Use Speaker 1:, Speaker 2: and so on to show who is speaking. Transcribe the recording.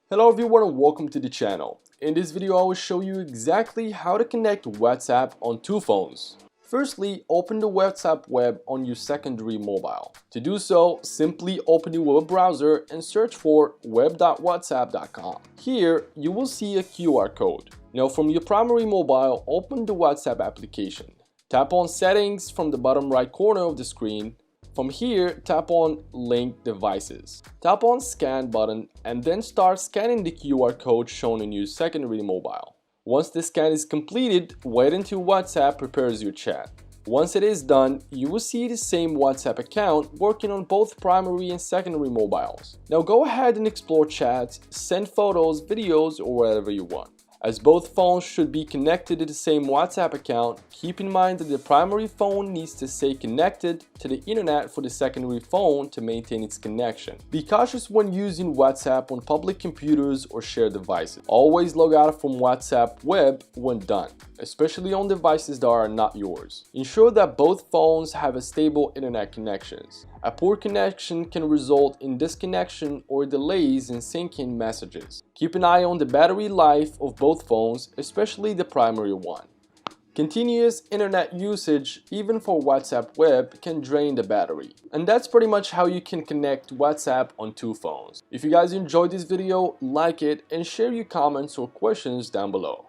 Speaker 1: Hello everyone and welcome to the channel. In this video I will show you exactly how to connect WhatsApp on two phones. Firstly, open the WhatsApp web on your secondary mobile. To do so, simply open the web browser and search for web.whatsapp.com. Here, you will see a QR code. Now from your primary mobile, open the WhatsApp application. Tap on Settings from the bottom right corner of the screen. From here, tap on Link Devices. Tap on Scan button and then start scanning the QR code shown in your secondary mobile. Once the scan is completed, wait until WhatsApp prepares your chat. Once it is done, you will see the same WhatsApp account working on both primary and secondary mobiles. Now go ahead and explore chats, send photos, videos, or whatever you want. As both phones should be connected to the same WhatsApp account, keep in mind that the primary phone needs to stay connected to the internet for the secondary phone to maintain its connection. Be cautious when using WhatsApp on public computers or shared devices. Always log out from WhatsApp web when done, especially on devices that are not yours. Ensure that both phones have a stable internet connections. A poor connection can result in disconnection or delays in syncing messages. Keep an eye on the battery life of both phones, especially the primary one. Continuous internet usage, even for WhatsApp web, can drain the battery. And that's pretty much how you can connect WhatsApp on two phones. If you guys enjoyed this video, like it and share your comments or questions down below.